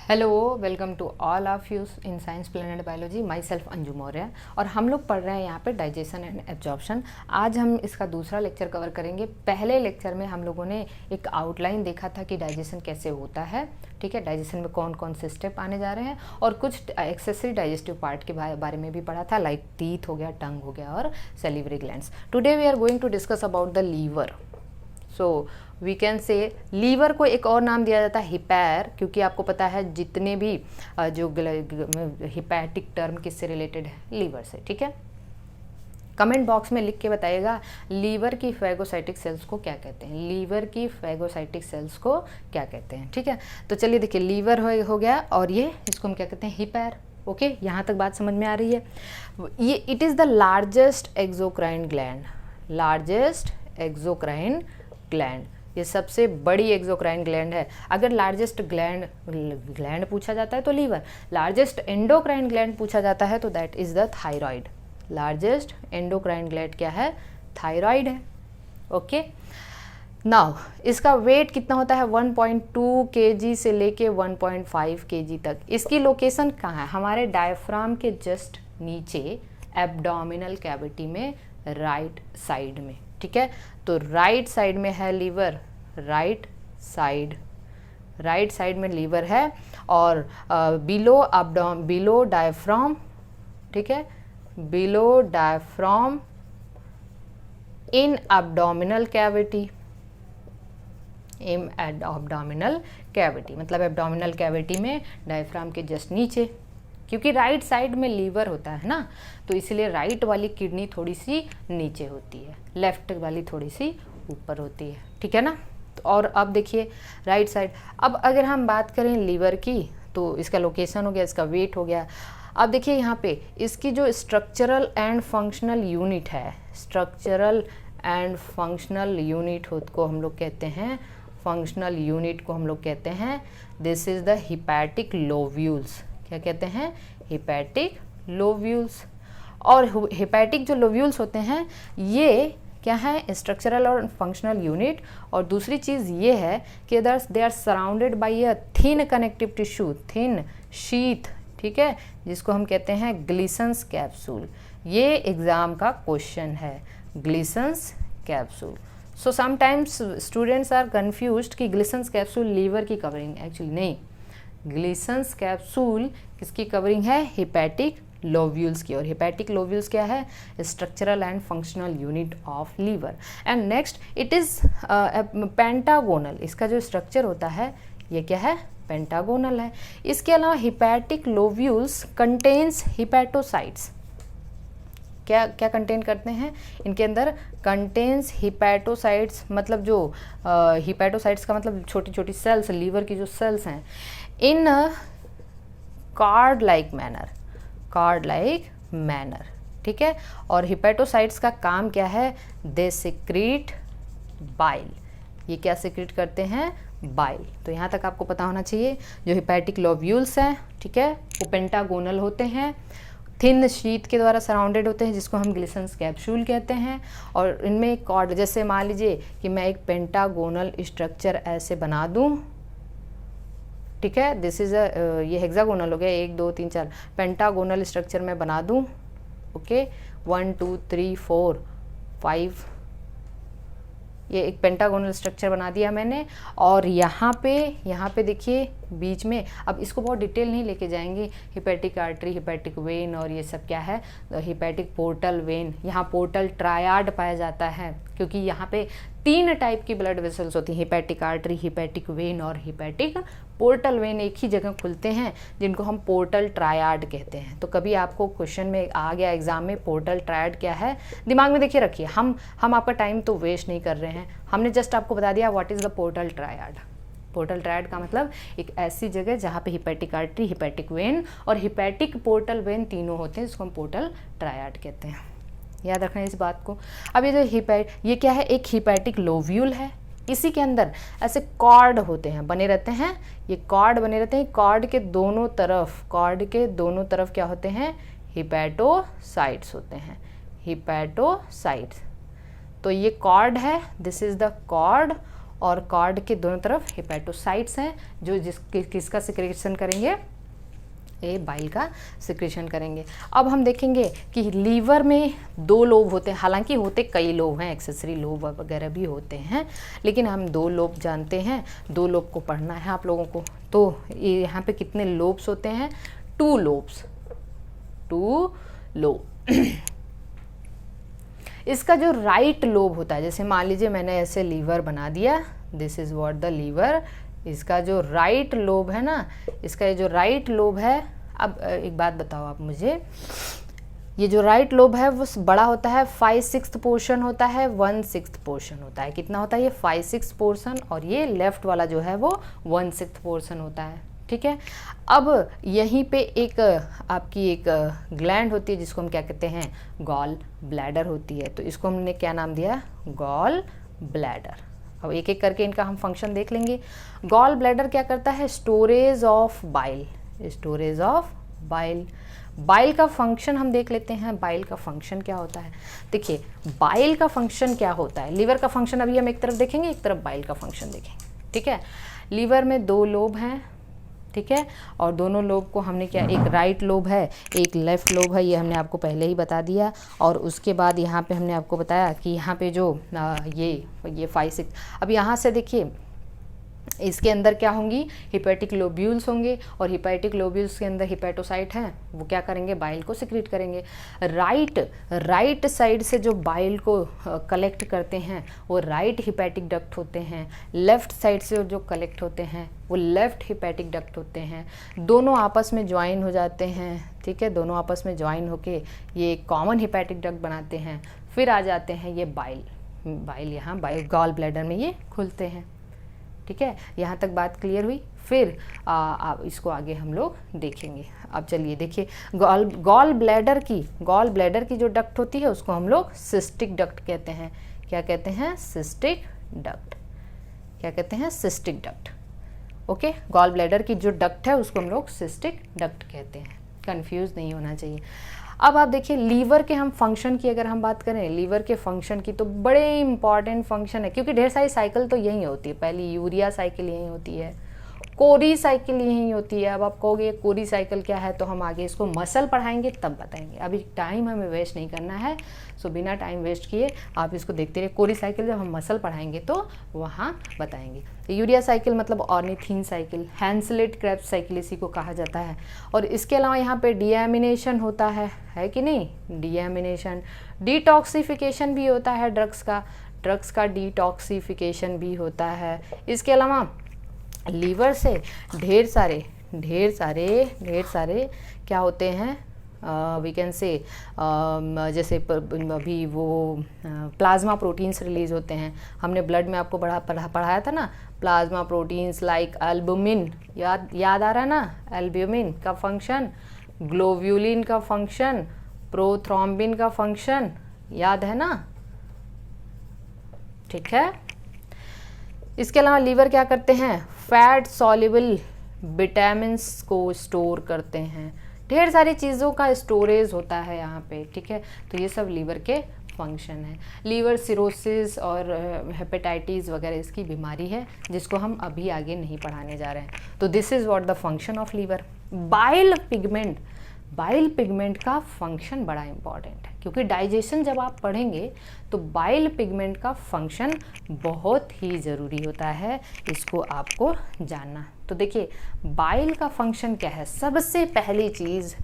Hello, welcome to all of you in science planet biology. Myself Anju Maurya और हम लोग पढ़ रहे हैं यहाँ पे डाइजेशन एंड एब्जॉर्प्शन। आज हम इसका दूसरा लेक्चर कवर करेंगे। पहले लेक्चर में हम लोगों ने एक आउटलाइन देखा था कि डाइजेशन कैसे होता है, ठीक है। डाइजेशन में कौन कौन से स्टेप आने जा रहे हैं और कुछ एक्सेसरी डाइजेस्टिव पार्ट के बारे में भी पढ़ा था, लाइक टीथ हो गया, टंग हो गया और salivary glands. Today we are going to discuss about the liver. So we can say liver को एक और नाम दिया जाता है हिपैर, क्योंकि आपको पता है जितने भी जो हिपैटिक टर्म किससे रिलेटेड है, लीवर से, ठीक है। कमेंट बॉक्स में लिख के बताइएगा लीवर की फैगोसाइटिक सेल्स को क्या कहते हैं, लीवर की फैगोसाइटिक सेल्स को क्या कहते हैं, ठीक है। तो चलिए देखिए, लीवर हो गया और ये इसको हम क्या कहते हैं, हिपैर। ओके, यहाँ तक बात समझ में आ रही है। ये it is the largest exocrine gland, largest exocrine gland, ये सबसे बड़ी एक्सोक्राइन ग्लैंड है। अगर लार्जेस्ट ग्लैंड पूछा जाता है तो लीवर, लार्जेस्ट एंडोक्राइन ग्लैंड पूछा जाता है तो that is the thyroid. Largest endocrine gland क्या है, थायराइड है। ओके, नाउ इसका वेट कितना होता है, 1.2 kg से लेके 1.5 kg तक। इसकी लोकेशन कहाँ है, हमारे डायफ्राम के जस्ट नीचे एब्डोमिनल कैविटी में, राइट साइड में, ठीक है। तो राइट साइड में है लीवर, राइट साइड में लीवर है और बिलो डायफ्राम, ठीक है, बिलो डायफ्राम इन एब्डोमिनल कैविटी, इन एब्डोमिनल कैविटी मतलब एब्डोमिनल कैविटी में डायफ्राम के जस्ट नीचे, क्योंकि राइट साइड में लीवर होता है ना, तो इसलिए राइट वाली किडनी थोड़ी सी नीचे होती है, लेफ्ट वाली थोड़ी सी ऊपर होती है, ठीक है ना। तो और अब देखिए राइट साइड। अब अगर हम बात करें लीवर की तो इसका लोकेशन हो गया, इसका वेट हो गया। अब देखिए यहाँ पे इसकी जो स्ट्रक्चरल एंड फंक्शनल यूनिट है, स्ट्रक्चरल एंड फंक्शनल यूनिट को हम लोग कहते हैं, फंक्शनल यूनिट को हम लोग कहते हैं, this is the hepatic lobules. क्या कहते हैं, हिपैटिक लोव्यूल्स। और हिपैटिक जो लोव्यूल्स होते हैं ये क्या है, स्ट्रक्चरल और फंक्शनल यूनिट। और दूसरी चीज़ ये है कि they are surrounded by a thin connective tissue, thin sheath, ठीक है, जिसको हम कहते हैं ग्लिसन्स कैप्सूल। ये एग्जाम का क्वेश्चन है, Glisson's capsule. So sometimes students are confused कि ग्लिसन्स कैप्सूल लीवर की कवरिंग, एक्चुअली नहीं, ग्लिसन्स कैप्सूल किसकी कवरिंग है, हिपैटिक लोव्यूल्स की। और हिपैटिक लोव्यूल्स क्या है, structural and functional unit of liver. And next it is pentagonal, इसका जो स्ट्रक्चर होता है ये क्या है, पेंटागोनल है। इसके अलावा हिपैटिक लोव्यूल्स कंटेन्स हिपैटोसाइट्स। क्या क्या कंटेन करते हैं, इनके अंदर कंटेन्स हिपैटोसाइट्स, मतलब जो हिपैटोसाइट्स का मतलब छोटी छोटी सेल्स, लीवर की जो सेल्स हैं, इन कार्ड लाइक मैनर, ठीक है। और हिपैटोसाइट्स का काम क्या है, दे सिक्रीट बाइल। ये क्या सिक्रीट करते हैं, बाइल। तो यहाँ तक आपको पता होना चाहिए। जो हिपैटिक लोव्यूल्स हैं, ठीक है, वो पेंटागोनल होते हैं, थिन शीथ के द्वारा सराउंडेड होते हैं, जिसको हम ग्लिसन्स कैप्सूल कहते हैं। और इनमें एक कॉर्ड, जैसे मान लीजिए कि मैं एक पेंटागोनल स्ट्रक्चर ऐसे बना दूं, ठीक है, दिस इज ये हेक्सागोनल हो गया, 1 2 3 4 पेंटागोनल स्ट्रक्चर में बना दूं, ओके, 1 2 3 4 5, ये एक पेंटागोनल स्ट्रक्चर बना दिया मैंने। और यहाँ पे देखिए बीच में, अब इसको बहुत डिटेल नहीं लेके जाएंगे, हिपैटिक आर्टरी, हिपैटिक वेन और ये सब क्या है, हिपैटिक पोर्टल वेन। यहाँ पोर्टल ट्रायाड पाया जाता है, क्योंकि यहाँ पे 3 टाइप की ब्लड वेसल्स होती हैं, हिपैटिक आर्टरी, हिपैटिक वेन और हिपैटिक पोर्टल वेन एक ही जगह खुलते हैं, जिनको हम पोर्टल ट्रायाड कहते हैं। तो कभी आपको क्वेश्चन में आ गया एग्जाम में पोर्टल ट्रायाड क्या है, दिमाग में देखिए रखिए। हम आपका टाइम तो वेस्ट नहीं कर रहे हैं, हमने जस्ट आपको बता दिया what is the portal triad. Portal triad का मतलब एक ऐसी जगह जहाँ पे हिपैटिक आर्टरी, हिपैटिक वेन और हिपैटिक पोर्टल वेन तीनों होते हैं, जिसको हम पोर्टल ट्रायड कहते हैं। याद रखना इस बात को। अब ये जो ये क्या है, एक हिपैटिक लोव्यूल है, इसी के अंदर ऐसे कॉर्ड होते हैं, बने रहते हैं, ये कॉर्ड बने रहते हैं। कॉर्ड के दोनों तरफ क्या होते हैं, हिपैटोसाइट्स होते हैं, हिपैटोसाइट्स। तो ये कॉर्ड है, दिस इज द कॉर्ड, और कॉर्ड के दोनों तरफ हिपैटोसाइट्स हैं जो किसका सिक्रेशन करेंगे, ये बाइल का सिक्रेशन करेंगे। अब हम देखेंगे कि लीवर में 2 लोब होते हैं, हालांकि होते कई लोब हैं, एक्सेसरी लोब वगैरह भी होते हैं, लेकिन हम 2 लोब जानते हैं, 2 लोब को पढ़ना है आप लोगों को। तो ये यहाँ पे कितने लोब्स होते हैं, 2 लोब्स, 2 लोब। इसका जो राइट लोब होता है, जैसे मान लीजिए मैंने ऐसे लीवर बना दिया, this is what the liver, इसका जो राइट लोब है ना, इसका ये जो राइट लोब है, अब एक बात बताओ आप मुझे, ये जो राइट लोब है वो बड़ा होता है, 5/6 पोर्शन होता है, 1/6 पोर्शन होता है, कितना होता है ये 5/6 पोर्शन, और ये लेफ्ट वाला जो है वो 1/6 पोर्शन होता है, ठीक है। अब यहीं पे एक आपकी एक ग्लैंड होती है जिसको हम क्या कहते हैं, गॉल ब्लैडर होती है, तो इसको हमने क्या नाम दिया, गॉल ब्लैडर। अब एक एक करके इनका हम फंक्शन देख लेंगे। गॉल ब्लैडर क्या करता है, storage of bile, storage of bile. Bile का फंक्शन हम देख लेते हैं, बाइल का फंक्शन क्या होता है। देखिए बाइल का फंक्शन क्या होता है, लीवर का फंक्शन अभी हम एक तरफ देखेंगे, एक तरफ बाइल का फंक्शन देखेंगे, ठीक है। लीवर में 2 लोब हैं, ठीक है, और दोनों लोब को हमने क्या, एक राइट लोब है, एक लेफ़्ट लोब है, ये हमने आपको पहले ही बता दिया। और उसके बाद यहाँ पे हमने आपको बताया कि यहाँ पे जो ये 5/6, अब यहाँ से देखिए इसके अंदर क्या होंगी, हिपैटिक लोब्यूल्स होंगे, और हिपैटिक लोब्यूल्स के अंदर हिपैटोसाइट हैं, वो क्या करेंगे, बाइल को सिक्रीट करेंगे। राइट साइड से जो बाइल को कलेक्ट करते हैं वो राइट हिपैटिक डक्ट होते हैं, लेफ़्ट साइड से जो कलेक्ट होते हैं वो लेफ़्ट हिपैटिक डक्ट होते हैं, दोनों आपस में ज्वाइन हो जाते हैं, ठीक है, दोनों आपस में ज्वाइन होके ये कॉमन हिपैटिक डक्ट बनाते हैं, फिर आ जाते हैं ये बाइल यहाँ बाइल गॉल ब्लैडर में ये खुलते हैं, ठीक है। यहाँ तक बात क्लियर हुई। फिर इसको आगे हम लोग देखेंगे। अब चलिए देखिए, गॉल ब्लैडर की जो डक्ट होती है उसको हम लोग सिस्टिक डक्ट कहते हैं। क्या कहते हैं, सिस्टिक डक्ट, क्या कहते हैं, cystic duct. Okay, gall bladder की जो डक्ट है उसको हम लोग सिस्टिक डक्ट कहते हैं, कंफ्यूज नहीं होना चाहिए। अब आप देखिए लीवर के हम फंक्शन की अगर हम बात करें, लीवर के फंक्शन की तो बड़े इंपॉर्टेंट फंक्शन है, क्योंकि ढेर सारी साइकिल तो यही होती है। पहली यूरिया साइकिल यही होती है, कोरी साइकिल यही होती है। अब आप कहोगे कोरी साइकिल क्या है, तो हम आगे इसको मसल पढ़ाएंगे तब बताएंगे, अभी टाइम हमें वेस्ट नहीं करना है। सो बिना टाइम वेस्ट किए आप इसको देखते रहिए। कोरी साइकिल जब हम मसल पढ़ाएंगे तो वहाँ बताएंगे। तो यूरिया साइकिल मतलब ऑर्निथीन साइकिल, हैंसलेट क्रेब्स साइकिल इसी को कहा जाता है। और इसके अलावा यहाँ पे डीएमिनेशन होता है कि नहीं, डीएमिनेशन, डिटॉक्सिफिकेशन भी होता है ड्रग्स का डिटॉक्सिफिकेशन भी होता है। इसके अलावा लीवर से ढेर सारे क्या होते हैं, वी कैन से जैसे अभी वो प्लाज्मा प्रोटीन्स रिलीज होते हैं। हमने ब्लड में आपको पढ़ाया था ना, प्लाज्मा प्रोटीन्स लाइक एल्बुमिन, याद आ रहा है ना, एल्ब्यूमिन का फंक्शन, ग्लोब्यूलिन का फंक्शन, प्रोथ्रोम्बिन का फंक्शन, याद है ना, ठीक है। इसके अलावा लीवर क्या करते हैं, फैट सॉल्युबल विटामिन्स को स्टोर करते हैं। ढेर सारी चीज़ों का स्टोरेज होता है यहाँ पे, ठीक है। तो ये सब लीवर के फंक्शन है। लीवर सिरोसिस और हेपेटाइटिस वगैरह इसकी बीमारी है, जिसको हम अभी आगे नहीं पढ़ाने जा रहे हैं। तो this is what the function of liver. Bile pigment का फंक्शन बड़ा इंपॉर्टेंट है, क्योंकि डाइजेशन जब आप पढ़ेंगे तो बाइल पिगमेंट का फंक्शन बहुत ही ज़रूरी होता है, इसको आपको जानना। तो देखिए बाइल का फंक्शन क्या है, सबसे पहली चीज़,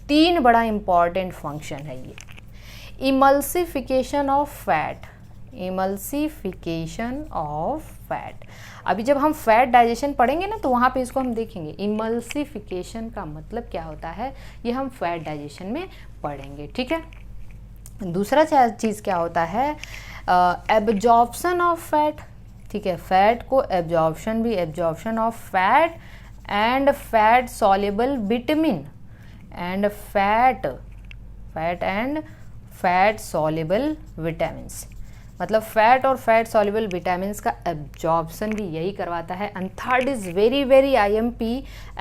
3 बड़ा इंपॉर्टेंट फंक्शन है ये। इमल्सिफिकेशन ऑफ फैट, अभी जब हम फैट डाइजेशन पढ़ेंगे ना तो वहाँ पे इसको हम देखेंगे। इमल्सिफिकेशन का मतलब क्या होता है, ये हम फैट डाइजेशन में पढ़ेंगे, ठीक है। दूसरा चीज़ क्या होता है, एब्जॉर्प्शन ऑफ फैट, ठीक है। फैट को absorption of fat and fat soluble vitamin and fat soluble vitamins, मतलब फैट और फैट सॉल्युबल विटामिन्स का एब्जॉर्प्शन भी यही करवाता है। And third is very IMP,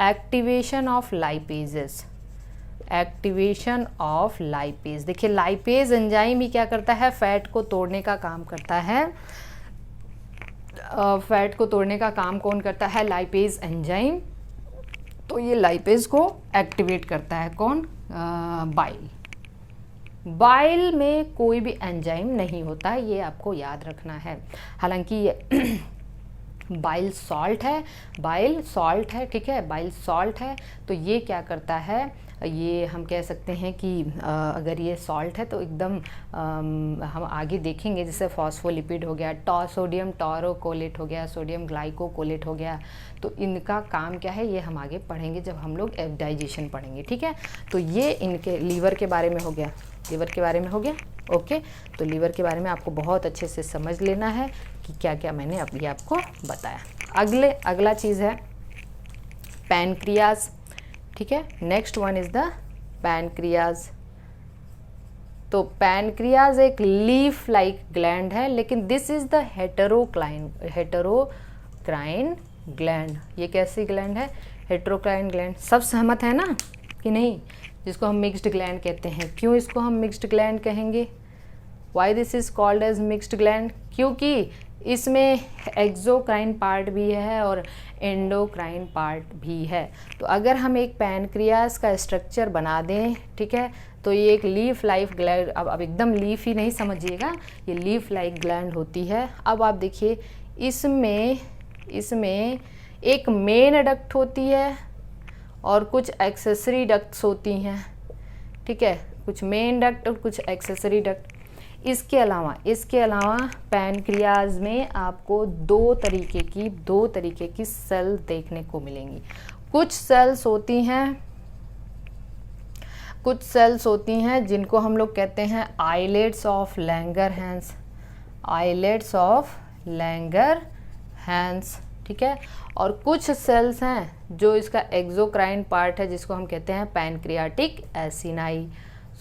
activation of lipases, देखिए लाइपेज एंजाइम भी क्या करता है, फैट को तोड़ने का काम करता है। फैट को तोड़ने का काम कौन करता है? Lipase enzyme. तो ये लाइपेज को एक्टिवेट करता है कौन? बाइल। बाइल में कोई भी एंजाइम नहीं होता है, ये आपको याद रखना है। हालांकि ये बाइल सॉल्ट है, बाइल सॉल्ट है, ठीक है, बाइल सॉल्ट है। तो ये क्या करता है, ये हम कह सकते हैं कि अगर ये सॉल्ट है तो एकदम हम आगे देखेंगे, जैसे फॉस्फोलिपिड हो गया, सोडियम टॉरोकोलेट हो गया, सोडियम ग्लाइकोकोलेट हो गया, तो इनका काम क्या है ये हम आगे पढ़ेंगे जब हम लोग डाइजेशन पढ़ेंगे, ठीक है। तो ये इनके लीवर के बारे में हो गया, लीवर के बारे में हो गया, ओके। तो लीवर के बारे में आपको बहुत अच्छे से समझ लेना है कि क्या क्या मैंने अभी आपको बताया। अगला चीज़ है पैनक्रियाज, ठीक है। Next one is the pancreas. तो पैनक्रियाज एक लीफ लाइक ग्लैंड है, लेकिन दिस इज द हेटेरोक्राइन ग्लैंड। ये कैसी ग्लैंड है? हेटेरोक्राइन ग्लैंड। सब सहमत है ना कि नहीं? जिसको हम मिक्स्ड ग्लैंड कहते हैं। क्यों इसको हम मिक्स्ड ग्लैंड कहेंगे? Why this is called as mixed gland? क्योंकि इसमें एक्सोक्राइन पार्ट भी है और एंडोक्राइन पार्ट भी है। तो अगर हम एक पैनक्रियाज का स्ट्रक्चर बना दें, ठीक है, तो ये एक लीफ लाइफ ग्लैंड, अब एकदम लीफ ही नहीं समझिएगा, ये लीफ लाइक ग्लैंड होती है। अब आप देखिए इसमें एक मेन डक्ट होती है और कुछ एक्सेसरी डक्ट्स होती हैं, ठीक है, कुछ मेन डक्ट और कुछ एक्सेसरी डक्ट। इसके अलावा पैनक्रियाज में आपको दो तरीके की सेल देखने को मिलेंगी। कुछ सेल्स होती हैं जिनको हम लोग कहते हैं islets of Langerhans, islets of Langerhans, ठीक है। और कुछ सेल्स हैं जो इसका एक्सोक्राइन पार्ट है, जिसको हम कहते हैं pancreatic acini.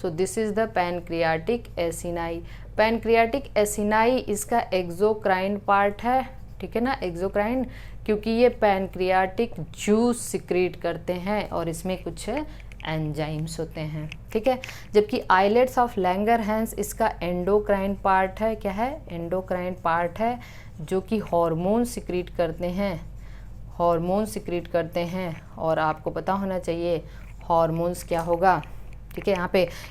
So this is the pancreatic acini. Pancreatic acini इसका एक्सोक्राइन पार्ट है, ठीक है ना, एक्सोक्राइन, क्योंकि ये पैनक्रियाटिक जूस सिक्रीट करते हैं और इसमें कुछ एंजाइम्स होते हैं, ठीक है। जबकि आइलेट्स ऑफ लैंगरहैंस इसका एंडोक्राइन पार्ट है। क्या है? एंडोक्राइन पार्ट है, जो कि हार्मोन सिक्रीट करते हैं। और आपको पता होना चाहिए हार्मोन्स क्या होगा, ठीक है।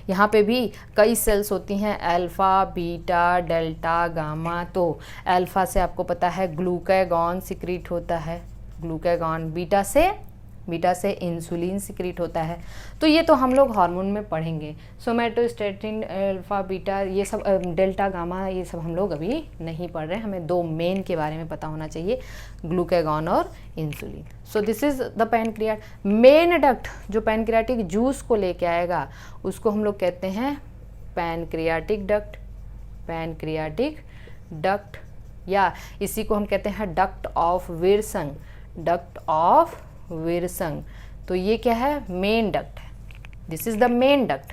यहाँ पे भी कई सेल्स होती हैं, अल्फ़ा, बीटा, डेल्टा, गामा। तो अल्फ़ा से आपको पता है ग्लूकागॉन सिक्रीट होता है, ग्लूकागॉन। बीटा से इंसुलिन सिक्रीट होता है। तो ये तो हम लोग हार्मोन में पढ़ेंगे, सोमेटोस्टेटिन, अल्फ़ा, बीटा, ये सब, डेल्टा, गामा, ये सब हम लोग अभी नहीं पढ़ रहे हैं। हमें दो मेन के बारे में पता होना चाहिए, ग्लूकागॉन और insulin. So this is the pancreas. Main duct जो पैनक्रियाटिक जूस को लेके आएगा उसको हम लोग कहते हैं पैनक्रियाटिक डक्ट, या इसी को हम कहते हैं डक्ट ऑफ विरसंग। तो ये क्या है? मेन डक्ट है। This is the main duct,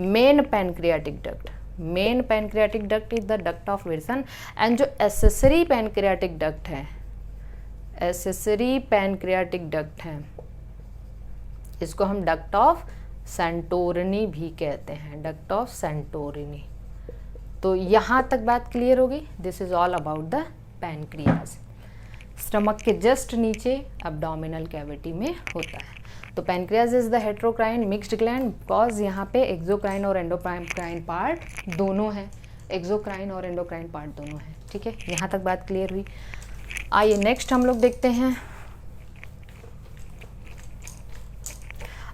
main pancreatic duct. Main pancreatic duct is the duct of Wirsung. And जो एसेसरी पैनक्रियाटिक डक्ट है, इसको हम डक्ट ऑफ सेंटोरिनी भी कहते हैं, डक्ट ऑफ सेंटोरिनी। तो यहाँ तक बात क्लियर होगी। This is all about the pancreas. Stomach के जस्ट नीचे एब्डोमिनल कैविटी में होता है। तो pancreas is the heterocrine mixed gland, because यहाँ पे एक्सोक्राइन और एंडोक्राइन पार्ट दोनों हैं, ठीक है। यहाँ तक बात क्लियर हुई। आइए नेक्स्ट हम लोग देखते हैं।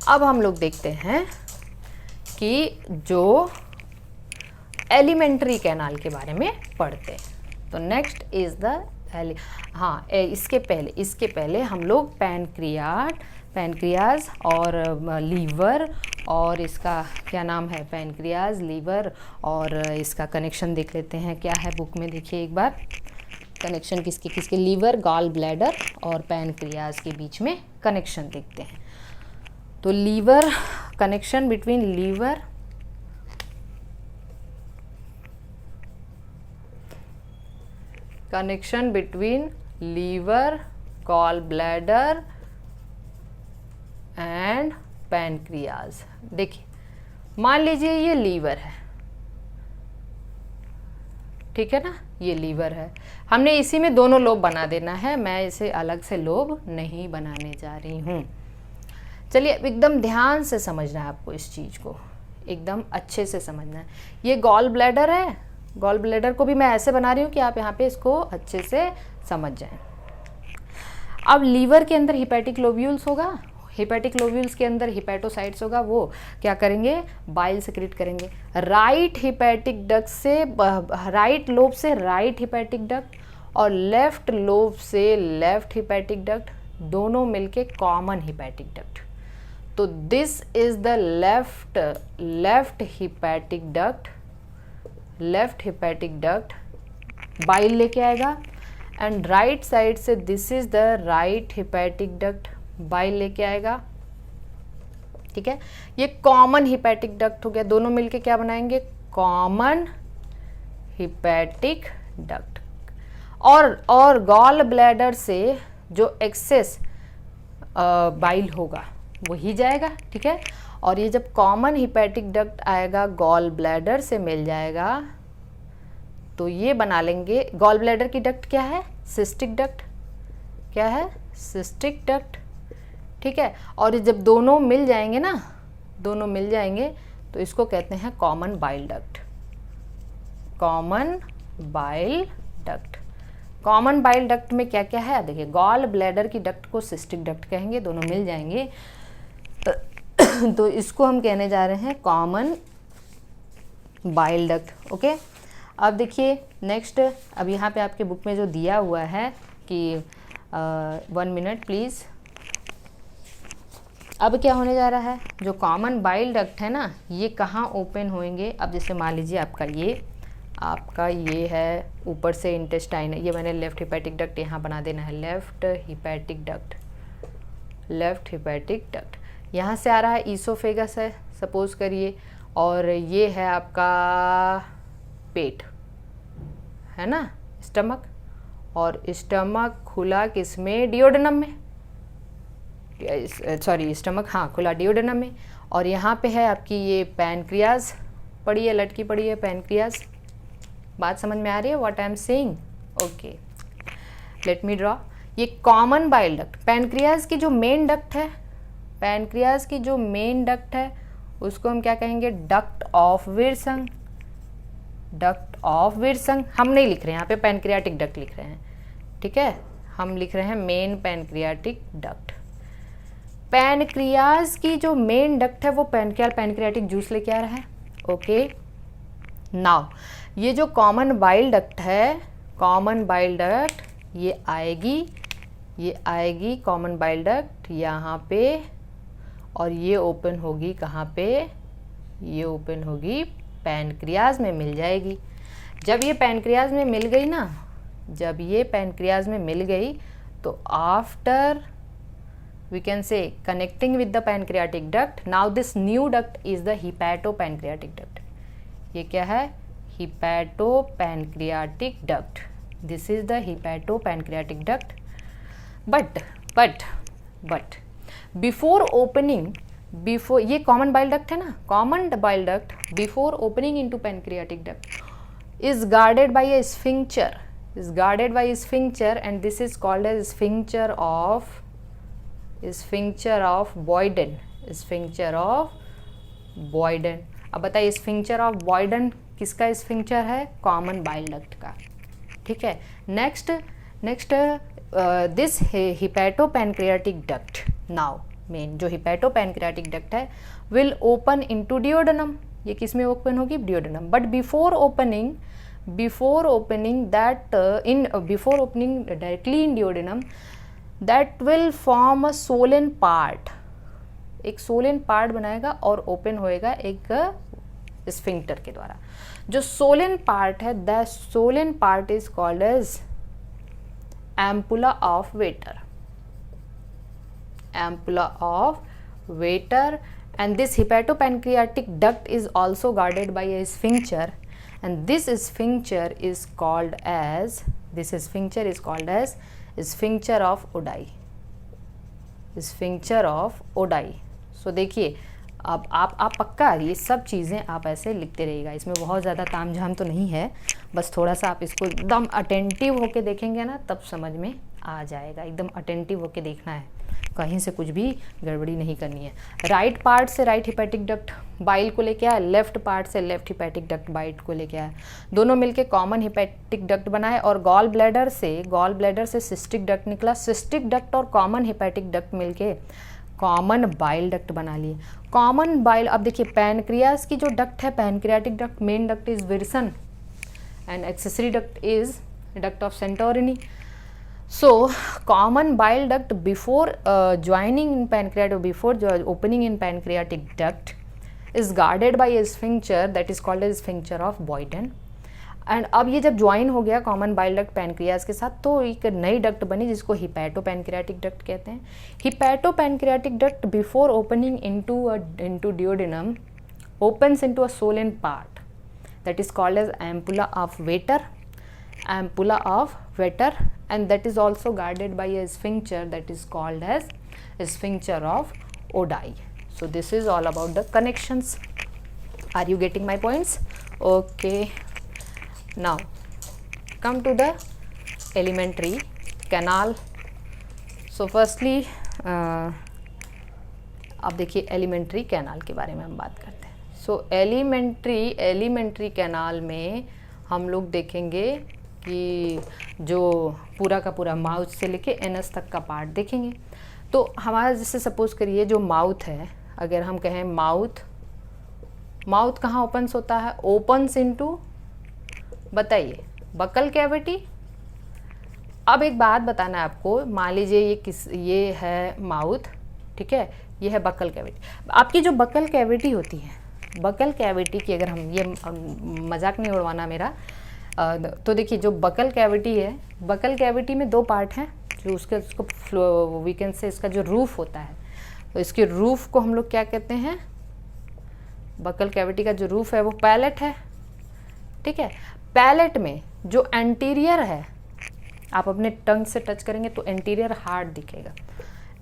अब हम लोग देखते हैं कि जो एलिमेंट्री कैनाल के बारे में पढ़ते हैं। तो नेक्स्ट इज द इसके पहले हम लोग पैनक्रियाज और लीवर और इसका क्या नाम है, पैनक्रियाज, लीवर और इसका कनेक्शन देख लेते हैं। क्या है बुक में, देखिए एक बार कनेक्शन किसके लीवर, गॉल ब्लैडर और पैनक्रियाज के बीच में कनेक्शन देखते हैं। तो liver, connection between liver gall bladder and pancreas. देखिए मान लीजिए ये लीवर है, ठीक है ना, ये लीवर है। हमने इसी में दोनों लोब बना देना है, मैं इसे अलग से लोब नहीं बनाने जा रही हूँ। चलिए अब एकदम ध्यान से समझना है आपको, इस चीज़ को एकदम अच्छे से समझना है। ये गॉल ब्लैडर है, गॉल ब्लैडर को भी मैं ऐसे बना रही हूँ कि आप यहाँ पे इसको अच्छे से समझ जाएं। अब लीवर के अंदर हिपैटिक लोब्यूल्स होगा, हिपैटिक लोब्यूल्स के अंदर हिपैटोसाइट्स होगा, वो क्या करेंगे, बाइल सेक्रेट करेंगे। राइट हिपैटिक डक्ट से, राइट लोब से राइट हिपैटिक डक्ट और लेफ्ट लोब से लेफ्ट हिपैटिक डक्ट, दोनों मिलके कॉमन हिपैटिक डक्ट। तो this is the left hepatic duct, left hepatic duct bile लेके आएगा, एंड राइट साइड से this is the right hepatic duct bile लेके आएगा। ठीक है, ये कॉमन हिपैटिक डक्ट हो गया, दोनों मिलके क्या बनाएंगे, कॉमन हिपैटिक डक्ट। और गॉल ब्लैडर से जो एक्सेस बाइल होगा वही जाएगा। ठीक है, और ये जब कॉमन हिपैटिक डक्ट आएगा गॉल ब्लैडर से मिल जाएगा, तो ये बना लेंगे। गॉल ब्लैडर की डक्ट क्या है, सिस्टिक डक्ट, क्या है, सिस्टिक डक्ट। ठीक है, और जब दोनों मिल जाएंगे ना, दोनों मिल जाएंगे तो इसको कहते हैं common bile duct, common bile duct. Common bile duct में क्या क्या है, देखिए गॉल ब्लैडर की डक्ट को सिस्टिक डक्ट कहेंगे, दोनों मिल जाएंगे तो इसको हम कहने जा रहे हैं कॉमन बाइल डक्ट। ओके, अब देखिए नेक्स्ट, अब यहाँ पे आपके बुक में जो दिया हुआ है कि 1 मिनट प्लीज़। अब क्या होने जा रहा है, जो कॉमन बाइल डक्ट है ना, ये कहाँ ओपन होंगे। अब जैसे मान लीजिए आपका ये है, ऊपर से इंटेस्टाइन है, ये मैंने लेफ्ट हिपैटिक डक्ट यहाँ बना देना है, left hepatic duct, left hepatic duct. यहाँ से आ रहा है ईसोफेगस है सपोज करिए, और ये है आपका पेट, है ना, स्टमक, और स्टमक खुला किसमें, डिओडेनम में, सॉरी स्टमक हाँ खुला डिओडेनम में। और यहाँ पे है आपकी ये पैनक्रियाज पड़ी है, लटकी पड़ी है पैनक्रियाज। बात समझ में आ रही है what I am saying? Okay, let me draw. ये कॉमन बाइल डक्ट, पैनक्रियाज की जो मेन डक्ट है, पैनक्रियाज की जो मेन डक्ट है उसको हम क्या कहेंगे, duct of Wilson, duct of Wilson. हम नहीं लिख रहे हैं यहाँ पे पैनक्रियाटिक डक्ट लिख रहे हैं, ठीक है, हम लिख रहे हैं मेन पैनक्रियाटिक डक्ट। पैनक्रियाज की जो मेन डक्ट है वो पैनक्रियाटिक जूस लेके आ रहा है। ओके, नाउ ये जो कॉमन बाइल डक्ट है, कॉमन बाइल डक्ट ये आएगी कॉमन बाइल डक्ट यहाँ पे, और ये ओपन होगी कहाँ पे, ये ओपन होगी पैनक्रियाज में मिल जाएगी। जब ये पैनक्रियाज में मिल गई ना, जब ये पैनक्रियाज में मिल गई तो after we can say connecting with the pancreatic duct, now this new duct is the hepatopancreatic duct. ये क्या है, hepatopancreatic duct, this is the hepatopancreatic duct. but before opening, before ये common bile duct है ना, common bile duct before opening into pancreatic duct is guarded by a sphincter, and this is called as sphincter of Boyden, sphincter of Boyden। अब बताइए स्फिंक्चर of बॉयडन किसका स्फिंक्चर है, common bile duct का। ठीक है, next this hepatopancreatic duct, now main जो hepatopancreatic duct है will open into duodenum, ये किस में ओपन होगी, duodenum. But before opening directly in duodenum, that will form a swollen part, एक सोलन पार्ट बनाएगा और ओपन होएगा एक स्फिंक्टर के द्वारा। जो सोलन पार्ट है, the swollen part is called as ampulla of Vater, ampulla of Vater. And this hepatopancreatic duct is also guarded by a sphincter, and this sphincter is called as sphincter of Oddi, sphincter of Oddi. So देखिए अब आप पक्का ये सब चीज़ें आप ऐसे लिखते रहिएगा, इसमें बहुत ज़्यादा तामझाम तो नहीं है, बस थोड़ा सा आप इसको एकदम अटेंटिव होके देखेंगे ना तब समझ में आ जाएगा। एकदम अटेंटिव होके देखना है, कहीं से कुछ भी गड़बड़ी नहीं करनी है। राइट पार्ट से राइट हिपैटिक डक्ट बाइल को लेके आया, लेफ्ट पार्ट से लेफ्ट हिपैटिक डक्ट बाइल को लेके आया, दोनों मिलके कॉमन हिपैटिक डक्ट बनाए और गॉल ब्लैडर से सिस्टिक डक्ट निकला। सिस्टिक डक्ट और कॉमन हिपैटिक डक्ट मिलके कॉमन बाइल डक्ट बना लिए। कॉमन बाइल, अब देखिए पैनक्रियाज की जो डक्ट है, pancreatic duct, main duct is Wilson and accessory duct is duct of Santorini. So common bile duct before joining in pancreatic, before opening in pancreatic duct is guarded by a sphincter that is called as sphincter of Boyden. And अब ये जब join हो गया common bile duct pancreas के साथ तो एक नई डक्ट बनी जिसको हिपैटो पैनक्रियाटिक डक्ट कहते हैं। Hepatopancreatic duct before opening into duodenum opens into a swollen part that is called as ampulla of Vater, and that is also guarded by a sphincter that is called as a sphincter of Oddi. So this is all about the connections. Are you getting my points? Okay, now come to the alimentary canal. So firstly अब देखिए alimentary canal के बारे में हम बात करते हैं। सो alimentary canal में हम लोग देखेंगे कि जो पूरा का पूरा माउथ से लेके एनस तक का पार्ट देखेंगे। तो हमारा जैसे सपोज करिए जो माउथ है, अगर हम कहें माउथ कहाँ ओपन्स होता है? ओपन्स इनटू, बताइए, बकल कैविटी। अब एक बात बताना है आपको, मान लीजिए ये है माउथ, ठीक है, ये है बकल कैविटी। आपकी जो बकल कैविटी होती है, बकल कैविटी की अगर हम, ये मजाक नहीं उड़वाना मेरा, तो देखिए जो बकल कैविटी है, बकल कैविटी में दो पार्ट हैं जो उसको वीकेंड से इसका जो रूफ होता है, तो इसके रूफ को हम लोग क्या कहते हैं? बकल कैविटी का जो रूफ है वो पैलेट है, ठीक है। पैलेट में जो एंटीरियर है, आप अपने टंग से टच करेंगे तो एंटीरियर हार्ड दिखेगा।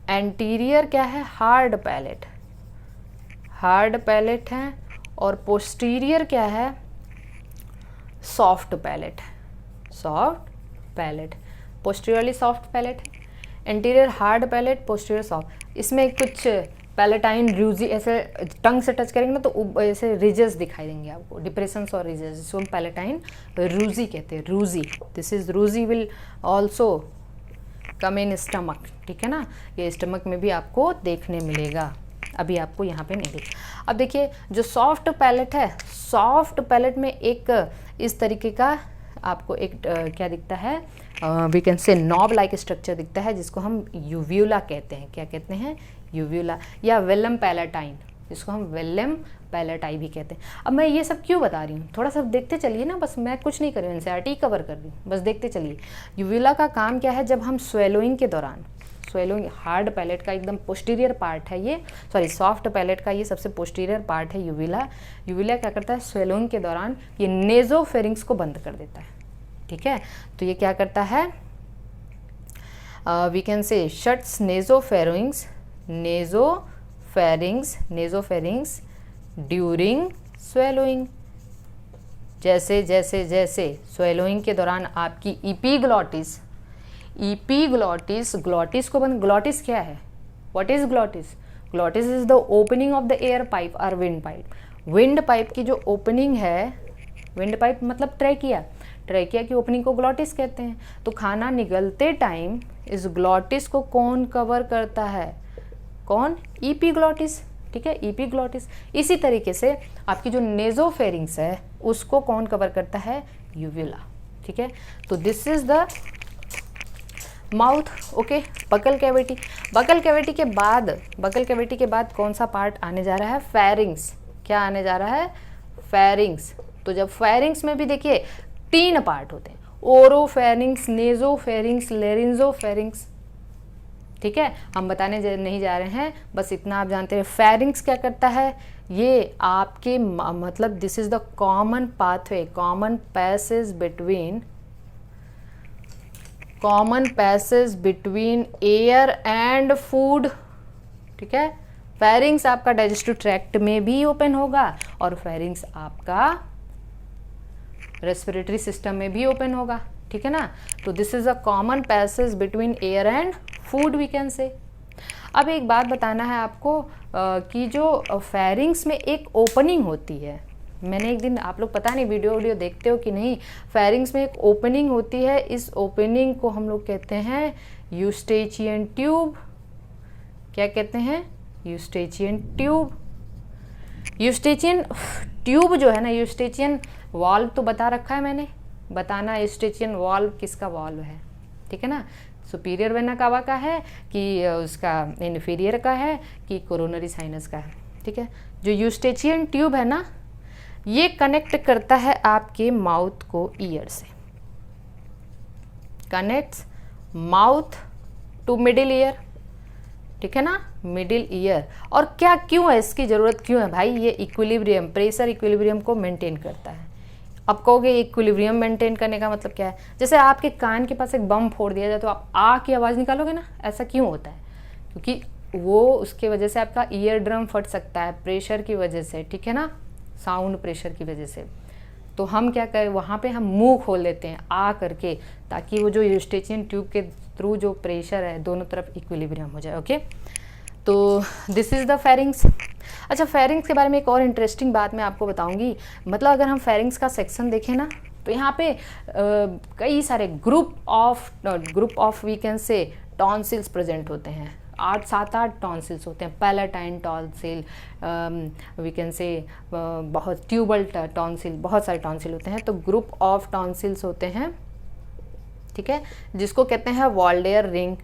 एंटीरियर क्या है? हार्ड पैलेट है। और पोस्टीरियर क्या है? Soft palate. Posteriorly soft palate है, anterior hard palate, posterior soft. इसमें कुछ पैलेटाइन रूजी, ऐसे टंग से टच करेंगे ना तो ऐसे रिजेस दिखाई देंगे आपको, डिप्रेशंस और रिजेस, जिसको हम पैलेटाइन रूजी कहते हैं। Rugae, this is rugae will also come in stomach, ठीक है ना, ये स्टमक में भी आपको देखने मिलेगा, अभी आपको यहाँ पे नहीं दिख। अब देखिए जो सॉफ्ट पैलेट है, सॉफ्ट पैलेट में एक इस तरीके का आपको एक क्या दिखता है? We can say knob like structure दिखता है, जिसको हम यूव्यूला कहते हैं। क्या कहते हैं? यूव्यूला, या वेलम पैलेटाइन, जिसको हम वेलम पैलेटाई भी कहते हैं। अब मैं ये सब क्यों बता रही हूँ, थोड़ा सा देखते चलिए ना, बस मैं कुछ नहीं कर रही हूँ, एनसीईआरटी कवर कर रही हूँ, बस देखते चलिए। यूव्यूला का काम क्या है? जब हम स्वेलोइंग के दौरान, स्वेलोइंग हार्ड पैलेट का एकदम पोस्टीरियर पार्ट है ये, सॉरी सॉफ्ट पैलेट का ये सबसे पोस्टीरियर पार्ट है यूव्यूला। यूव्यूला क्या करता है? स्वेलोइंग के दौरान ये नेजोफेरिंग्स को बंद कर देता है, ठीक है। तो ये क्या करता है? We can say shuts nasopharynx during swallowing. जैसे जैसे जैसे स्वेलोइंग के दौरान आपकी इपीग्लॉटिस को बंद। ग्लॉटिस क्या है? What is glottis? Glottis is the opening of the air pipe और विंड पाइप। विंड पाइप की जो ओपनिंग है, विंड पाइप मतलब ट्रैकिया की ओपनिंग को ग्लॉटिस कहते हैं। तो खाना निगलते टाइम इस ग्लॉटिस को कौन कवर करता है? कौन? इपीग्लॉटिस, ठीक है, इपीग्लॉटिस। इसी तरीके से आपकी जो नेजोफेरिंग्स है उसको कौन कवर करता है? यूव्यूला, ठीक है। तो this is the mouth, okay. Buccal cavity के बाद कौन सा पार्ट आने जा रहा है? फेरिंग्स। क्या आने जा रहा है? फेरिंग्स। तो जब फेरिंग्स में भी देखिए 3 पार्ट होते हैं, ओरोफेरिंग्स, नेजोफेरिंग्स, लेरिंजोफेरिंग्स, ठीक है। हम बताने नहीं जा रहे हैं, बस इतना आप जानते हैं। फेरिंग्स क्या करता है? ये आपके मतलब this is the common pathway, common passage between air and food, ठीक है। फेरिंग्स आपका डाइजेस्टिव ट्रैक्ट में भी ओपन होगा और फेरिंग्स आपका रेस्पिरेटरी सिस्टम में भी ओपन होगा, ठीक है ना। तो this is a common passage between air and food we can say. अब एक बात बताना है आपको कि जो फेरिंग्स में एक ओपनिंग होती है, मैंने एक दिन, आप लोग पता नहीं वीडियो देखते हो कि नहीं, फेरिंग्स में एक ओपनिंग होती है, इस ओपनिंग को हम लोग कहते हैं यूस्टेचियन ट्यूब। क्या कहते हैं? Eustachian tube. यूस्टेचियन ट्यूब जो है ना, यूस्टेचियन वाल्व तो बता रखा है मैंने, बताना यूस्टेचियन वाल्व किसका वाल्व है, ठीक है ना। सुपीरियर वेना कावा का है कि उसका इन्फीरियर का है कि कोरोनरी साइनस का है, ठीक है। जो यूस्टेचियन ट्यूब है ना, ये कनेक्ट करता है आपके माउथ को ईयर से, connects mouth to middle ear, ठीक है ना, मिडिल ईयर। और क्या, क्यों है इसकी ज़रूरत, क्यों है भाई? ये इक्विलिब्रियम, प्रेशर इक्विलिब्रियम को मेंटेन करता है। अब कहोगे इक्विलिब्रियम मेंटेन करने का मतलब क्या है? जैसे आपके कान के पास एक बम फोड़ दिया जाए तो आप आ की आवाज़ निकालोगे ना, ऐसा क्यों होता है? क्योंकि वो उसके वजह से आपका ईयर ड्रम फट सकता है, प्रेशर की वजह से, ठीक है ना, साउंड प्रेशर की वजह से। तो हम क्या करें, वहाँ पे हम मुंह खोल देते हैं आ करके, ताकि वो जो यूस्टेचियन ट्यूब के थ्रू जो प्रेशर है दोनों तरफ इक्विलिब्रियम हो जाए। ओके, तो दिस इज़ द फेरिंग्स। अच्छा, फेरिंग्स के बारे में एक और इंटरेस्टिंग बात मैं आपको बताऊंगी। मतलब अगर हम फेरिंग्स का सेक्शन देखें ना, तो यहाँ पे कई सारे group of we can say tonsils present होते हैं। 7-8 टॉन्सिल्स होते हैं। पैलेटाइन टॉन्सिल, वी कैन से बहुत ट्यूबल टॉन्सिल, बहुत सारे टॉन्सिल होते हैं। तो ग्रुप ऑफ टॉन्सिल्स होते हैं, ठीक है, जिसको कहते हैं वॉल्डेयर रिंग,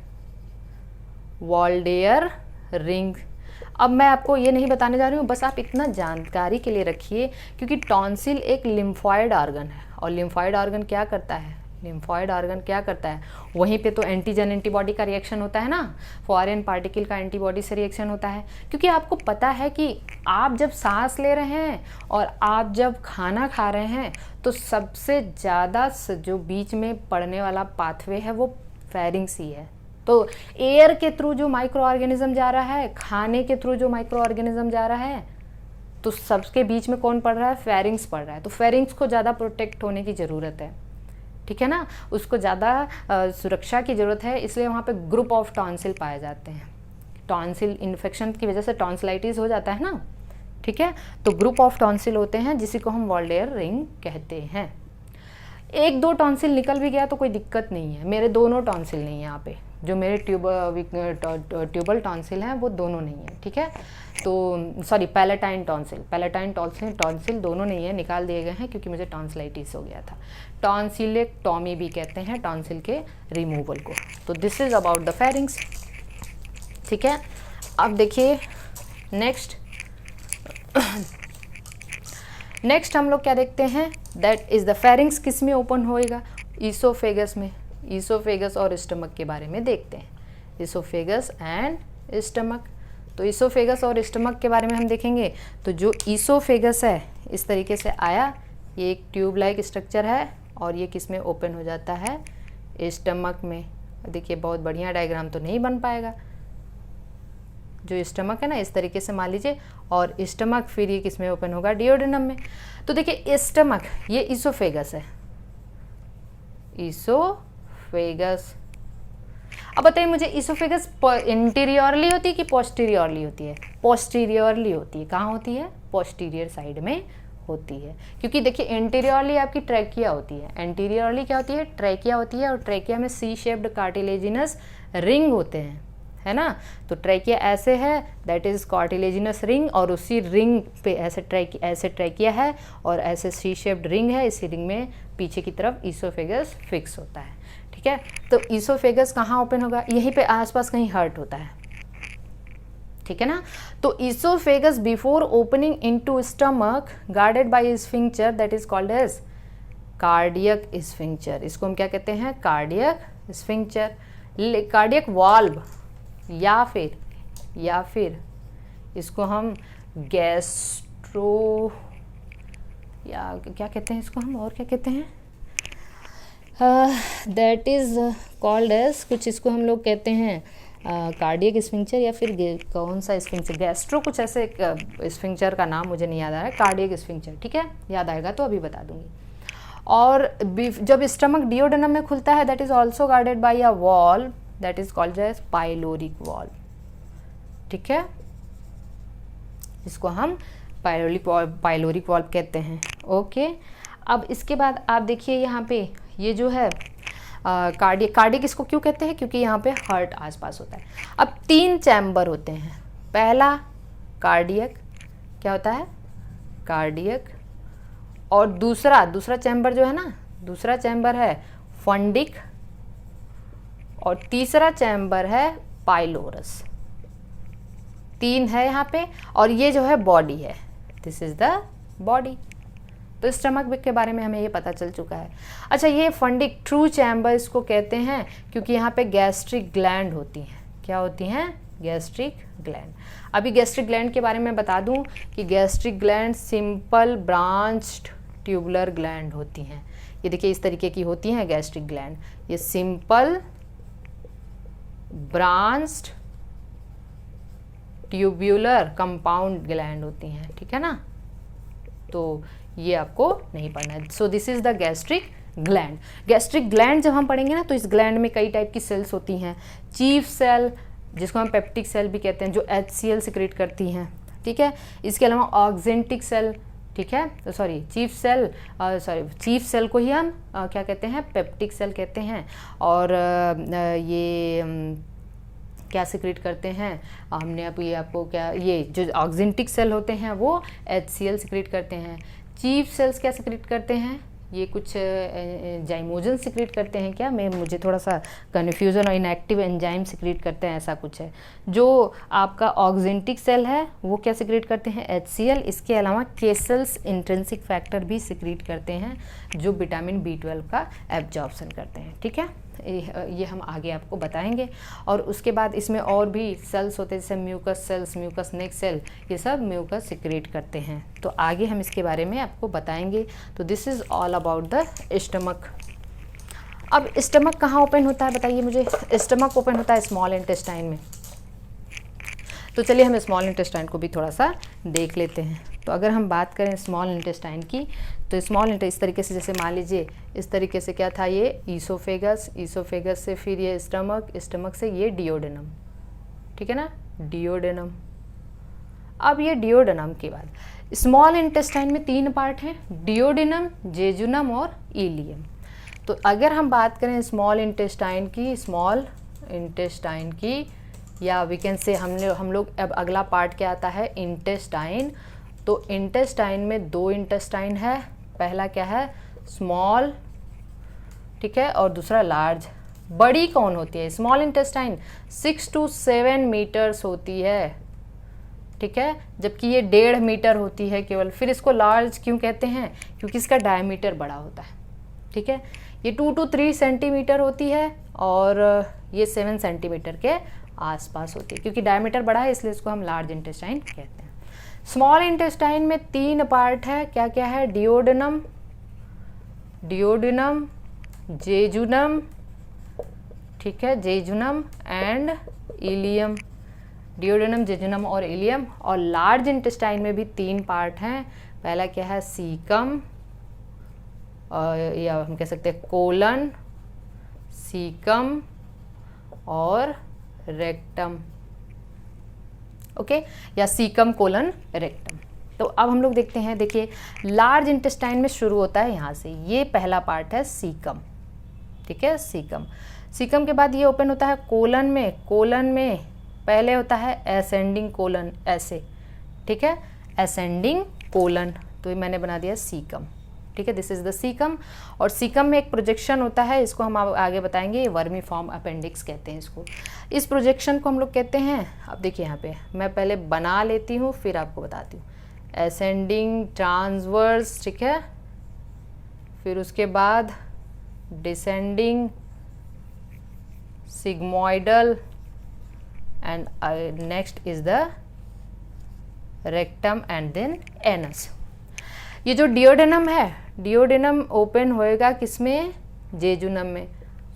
वॉल्डेयर रिंग। अब मैं आपको ये नहीं बताने जा रही हूँ, बस आप इतना जानकारी के लिए रखिए, क्योंकि टॉन्सिल एक लिम्फॉइड ऑर्गन है। और लिम्फॉइड ऑर्गन क्या करता है? लिम्फॉइड ऑर्गन क्या करता है? वहीं पे तो एंटीजन एंटीबॉडी का रिएक्शन होता है ना, फॉरेन पार्टिकल का एंटीबॉडी से रिएक्शन होता है। क्योंकि आपको पता है कि आप जब सांस ले रहे हैं और आप जब खाना खा रहे हैं, तो सबसे ज़्यादा जो बीच में पड़ने वाला पाथवे है वो फेरिंग्स ही है। तो एयर के थ्रू जो माइक्रो ऑर्गेनिज्म जा रहा है, खाने के थ्रू जो माइक्रो ऑर्गेनिज्म जा रहा है, तो सबके बीच में कौन पड़ रहा है? फेरिंग्स पड़ रहा है। तो फेरिंग्स को ज़्यादा प्रोटेक्ट होने की ज़रूरत है, ठीक है ना, उसको ज़्यादा सुरक्षा की ज़रूरत है। इसलिए वहाँ पे ग्रुप ऑफ टॉन्सिल पाए जाते हैं। टॉन्सिल इन्फेक्शन की वजह से टॉन्सिलाइटिस हो जाता है ना, ठीक है। तो ग्रुप ऑफ टॉन्सिल होते हैं, जिसी को हम वॉल्डेयर रिंग कहते हैं। 1-2 टॉन्सिल निकल भी गया तो कोई दिक्कत नहीं है। मेरे दोनों टॉन्सिल नहीं है यहाँ पे, जो मेरे ट्यूबल टॉन्सिल हैं वो दोनों नहीं है, ठीक है। तो सॉरी, पैलेटाइन टॉन्सिल दोनों नहीं है, निकाल दिए गए हैं क्योंकि मुझे टॉन्सिलाइटिस हो गया था। टॉन्सिलेक्टॉमी भी कहते हैं टॉन्सिल के रिमूवल को। तो this is about the pharynx, ठीक है। अब देखिए नेक्स्ट हम लोग क्या देखते हैं, दैट इज द फेरिंग्स किस में ओपन होएगा? ईसोफेगस में। ईसोफेगस और स्टमक के बारे में देखते हैं, ईसोफेगस एंड स्टमक। तो ईसोफेगस और स्टमक के बारे में हम देखेंगे। तो जो ईसोफेगस है इस तरीके से आया, ये एक ट्यूब लाइक स्ट्रक्चर है और ये किस में ओपन हो जाता है? स्टमक में। देखिए बहुत बढ़िया डायग्राम तो नहीं बन पाएगा। जो स्टमक है ना, इस तरीके से मान लीजिए, और स्टमक फिर ये किस में ओपन होगा? डिओडेनम में। तो देखिए स्टमक, ये ईसोफेगस है, ईसोफेगस। अब बताइए मुझे, ईसोफेगस इंटीरियरली होती है कि पोस्टीरियरली होती है? पोस्टीरियरली होती है। कहाँ होती है? पोस्टीरियर साइड में होती है। क्योंकि देखिए इंटीरियरली आपकी ट्रैकिया होती है, एंटीरियरली क्या होती है? ट्रैकिया होती है। और ट्रैकिया में सी शेप्ड कार्टिलेजिनस रिंग होते हैं, है ना। तो ट्रैकिया ऐसे है, दैट इज कार्टिलेजिनस रिंग, और उसी रिंग पे ऐसे ट्रैकिया है और ऐसे सी शेप्ड रिंग है। इसी रिंग में पीछे की तरफ ईसोफेगस फिक्स होता है, ठीक है। तो ईसोफेगस कहाँ ओपन होगा? यहीं पे आसपास कहीं हर्ट होता है, ठीक है ना। तो oesophagus before opening into stomach guarded by sphincter, that is called as cardiac sphincter. इसको हम क्या कहते हैं? कार्डियक स्फिंक्टर, कार्डियक वाल्व, या फिर इसको हम गैस्ट्रो, या क्या कहते हैं इसको हम, और क्या कहते हैं? दैट इज़ कॉल्ड एज, कुछ इसको हम लोग कहते हैं कार्डियक स्फिंक्चर या फिर कौन सा स्फिंक्चर, गैस्ट्रो कुछ ऐसे स्फिंक्चर का नाम मुझे नहीं याद आ रहा है, कार्डियक स्फिंक्चर, ठीक है, याद आएगा तो अभी बता दूंगी। और जब स्टमक डिओडेनम में खुलता है that is also guarded by a valve that is called as pyloric valve, ठीक है, इसको हम पाइलोरिक वॉल्व कहते हैं। ओके, अब इसके बाद आप देखिए यहाँ पे ये जो है कार्डियक इसको क्यों कहते हैं, क्योंकि यहाँ पे हार्ट आसपास होता है। अब 3 चैम्बर होते हैं, पहला कार्डियक, क्या होता है कार्डियक, और दूसरा चैम्बर जो है ना, दूसरा चैम्बर है फंडिक, और तीसरा चैम्बर है पाइलोरस। 3 है यहाँ पे, और ये जो है बॉडी है, दिस इज द बॉडी। तो स्टमक के बारे में हमें ये पता चल चुका है। अच्छा, ये फंडिक ट्रू चैम्बर इसको कहते हैं क्योंकि यहाँ पे गैस्ट्रिक ग्लैंड होती हैं। क्या होती हैं? Gastric gland. अभी गैस्ट्रिक ग्लैंड के बारे में बता दूं कि gastric gland simple branched tubular gland होती हैं। ये देखिए इस तरीके की होती हैं गैस्ट्रिक ग्लैंड, ये simple branched tubular compound gland होती हैं, ठीक है ना, तो ये आपको नहीं पढ़ना है। सो this is the gastric gland. Gastric gland जब हम पढ़ेंगे ना तो इस ग्लैंड में कई टाइप की सेल्स होती हैं। चीफ सेल जिसको हम पेप्टिक सेल भी कहते हैं, जो HCl सिक्रेट करती हैं, ठीक है। इसके अलावा ऑक्जेंटिक सेल, ठीक है, तो सॉरी चीफ सेल को ही हम क्या कहते हैं? पेप्टिक सेल कहते हैं। और ये क्या सिक्रेट करते हैं हमने अभी आपको क्या, ये जो ऑक्जेंटिक सेल होते हैं वो HCl सिक्रेट करते हैं। चीफ सेल्स क्या सिक्रेट करते हैं? ये कुछ जाइमोजन सिक्रेट करते हैं क्या, मुझे थोड़ा सा कन्फ्यूजन, और इनएक्टिव एंजाइम सिक्रेट करते हैं, ऐसा कुछ है। जो आपका ऑक्जेंटिक सेल है वो क्या सिक्रेट करते हैं? HCl। इसके अलावा के सेल्स इंट्रिंसिक फैक्टर भी सिक्रेट करते हैं जो विटामिन B12 का एब्जॉर्प्शन करते हैं, ठीक है। ये हम आगे आपको बताएंगे। और उसके बाद इसमें और भी सेल्स होते हैं जैसे म्यूकस सेल्स, म्यूकस नेक सेल, ये सब म्यूकस सिक्रेट करते हैं। तो आगे हम इसके बारे में आपको बताएंगे। तो this is all about the stomach. अब स्टमक कहाँ ओपन होता है बताइए मुझे? स्टमक ओपन होता है स्मॉल इंटेस्टाइन में। तो चलिए हम स्मॉल इंटेस्टाइन को भी थोड़ा सा देख लेते हैं। तो अगर हम बात करें स्मॉल इंटेस्टाइन की, तो स्मॉल इस तरीके से, जैसे मान लीजिए इस तरीके से क्या था, ये ईसोफेगस, ईसोफेगस से फिर ये स्टमक, स्टमक से ये डिओडेनम, ठीक है ना, डिओडेनम। अब ये डिओडेनम के बाद स्मॉल इंटेस्टाइन में 3 पार्ट हैं, डिओडेनम, जेजुनम और इलियम। तो अगर हम बात करें स्मॉल इंटेस्टाइन की, या वी कैन से हम लोग अब अगला पार्ट क्या आता है? इंटेस्टाइन। तो इंटेस्टाइन में 2 इंटेस्टाइन है, पहला क्या है? स्मॉल, ठीक है, और दूसरा लार्ज। बड़ी कौन होती है? स्मॉल इंटेस्टाइन 6 to 7 मीटर्स होती है, ठीक है, जबकि ये 1.5 मीटर होती है केवल। फिर इसको लार्ज क्यों कहते हैं? क्योंकि इसका डायमीटर बड़ा होता है, ठीक है। ये 2 to 3 सेंटीमीटर होती है और ये 7 सेंटीमीटर के आसपास होती है। क्योंकि डायमीटर बड़ा है इसलिए इसको हम लार्ज इंटेस्टाइन कहते हैं। स्मॉल इंटेस्टाइन में 3 पार्ट है, क्या क्या है? डिओडेनम, जेजुनम, ठीक है, jejunum and ileum. Duodenum, jejunum और इलियम। और लार्ज इंटेस्टाइन में भी 3 पार्ट हैं, पहला क्या है? सीकम, या हम कह सकते हैं कोलन, सीकम और रेक्टम, ओके, या सीकम कोलन रेक्टम। तो अब हम लोग देखते हैं, देखिए लार्ज इंटेस्टाइन में शुरू होता है यहाँ से, ये पहला पार्ट है सीकम, ठीक है, सीकम के बाद ये ओपन होता है कोलन में। कोलन में पहले होता है असेंडिंग कोलन, ऐसे, ठीक है, असेंडिंग कोलन, तो ये मैंने बना दिया सीकम, ठीक है, दिस इज द सीकम। और सीकम में एक प्रोजेक्शन होता है, इसको हम आगे बताएंगे, वर्मीफॉर्म अपेंडिक्स कहते हैं इसको। इस प्रोजेक्शन को हम लोग कहते हैं, अब देखिए यहाँ पे मैं पहले बना लेती हूँ फिर आपको बताती हूँ। असेंडिंग ट्रांसवर्स, ठीक है, फिर उसके बाद descending sigmoidal and next is the rectum and then anus. ये जो डिओडेनम है, डिओडेनम ओपन होएगा किसमें? जेजुनम में।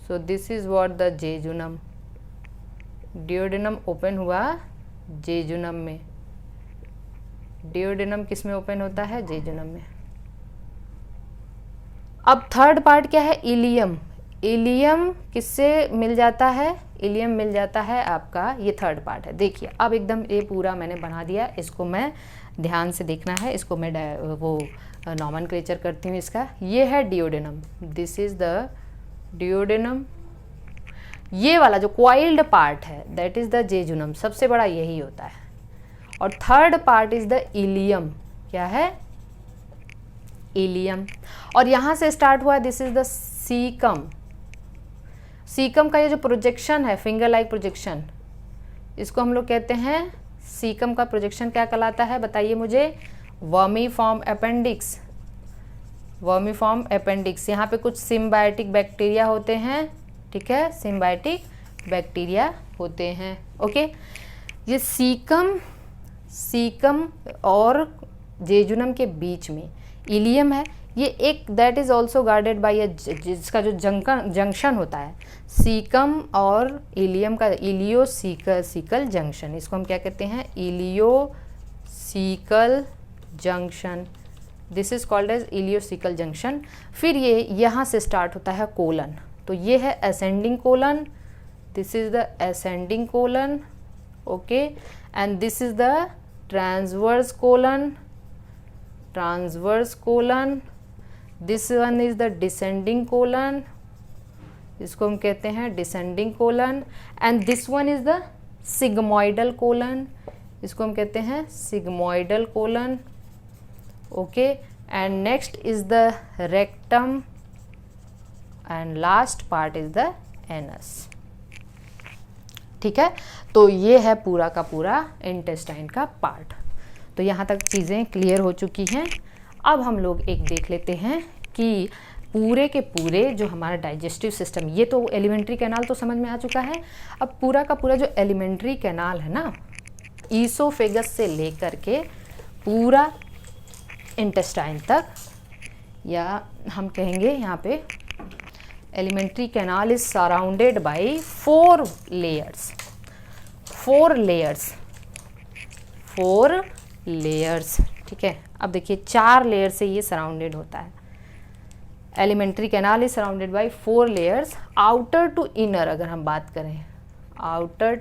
So this is what the jejunum, duodenum open हुआ जेजुनम में। डियोडेनम किस में ओपन होता है? जेजुनम में। अब थर्ड पार्ट क्या है? इलियम। इलियम किससे मिल जाता है? इलियम मिल जाता है आपका, ये थर्ड पार्ट है। देखिए अब एकदम ये पूरा मैंने बना दिया, इसको मैं ध्यान से देखना है, इसको मैं वो नॉमेनक्लेचर करती हूँ इसका। ये है डियोडेनम, दिस इज द डियोडेनम। ये वाला जो कॉइल्ड पार्ट है दैट इज द जेजुनम, सबसे बड़ा यही होता है। और third part is the ilium. क्या है? इलियम। और यहाँ से स्टार्ट हुआ, this is the caecum. Caecum का ये जो प्रोजेक्शन है, फिंगर लाइक प्रोजेक्शन, इसको हम लोग कहते हैं, सीकम का प्रोजेक्शन क्या कहलाता है? बताइए मुझे। Vermiform appendix. Vermiform appendix. यहाँ पे कुछ सिम्बायोटिक बैक्टीरिया होते हैं, ठीक है, सिम्बायोटिक बैक्टीरिया होते हैं। ओके, ये सीकम और जेजुनम के बीच में इलियम है। ये एक that is also guarded bye जिसका जो जंक्शन होता है सीकम और इलियम का, इलियोसिकल जंक्शन, इसको हम क्या कहते हैं? Ileocaecal junction. This is called as ileocaecal junction. फिर ये यहाँ से स्टार्ट होता है कोलन, तो ये है ascending colon, this is the ascending colon, okay, and this is the transverse colon, this one is the descending colon, इसको हम कहते हैं descending colon, and this one is the sigmoidal colon, इसको हम कहते हैं sigmoidal colon, okay, and next is the rectum, and last part is the anus. ठीक है, तो ये है पूरा का पूरा इंटेस्टाइन का पार्ट। तो यहाँ तक चीज़ें क्लियर हो चुकी हैं। अब हम लोग एक देख लेते हैं कि पूरे के पूरे जो हमारा डाइजेस्टिव सिस्टम, ये तो एलिमेंट्री कैनाल तो समझ में आ चुका है। अब पूरा का पूरा जो एलिमेंट्री कैनाल है ना, ईसोफेगस से लेकर के पूरा इंटेस्टाइन तक, या हम कहेंगे यहाँ पे elementary canal is surrounded by 4 layers. 4 layers, ठीक है। अब देखिए 4 लेयर से ये सराउंडेड होता है। Alimentary canal is surrounded by 4 layers. Outer to inner अगर हम बात करें, आउटर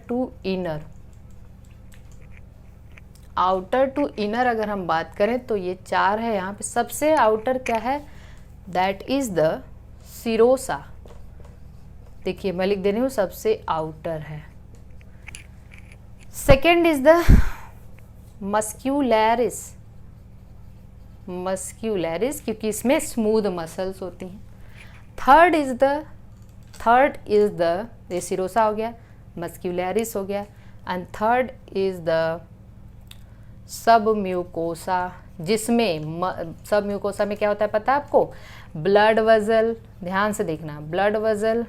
टू इनर अगर हम बात करें तो ये 4 है। यहाँ पे सबसे आउटर क्या है? That is the serosa. देखिए मैं लिख दे रही हूँ, सबसे आउटर है। सेकेंड इज द मस्क्यूलैरिस, क्योंकि इसमें स्मूथ मसल्स होती हैं। थर्ड इज द ये सिरोसा हो गया, मस्क्यूलैरिस हो गया, and third is the sub mucosa, जिसमें सब म्यूकोसा में क्या होता है पता है आपको? ब्लड वेजल, ध्यान से देखना, ब्लड वेजल,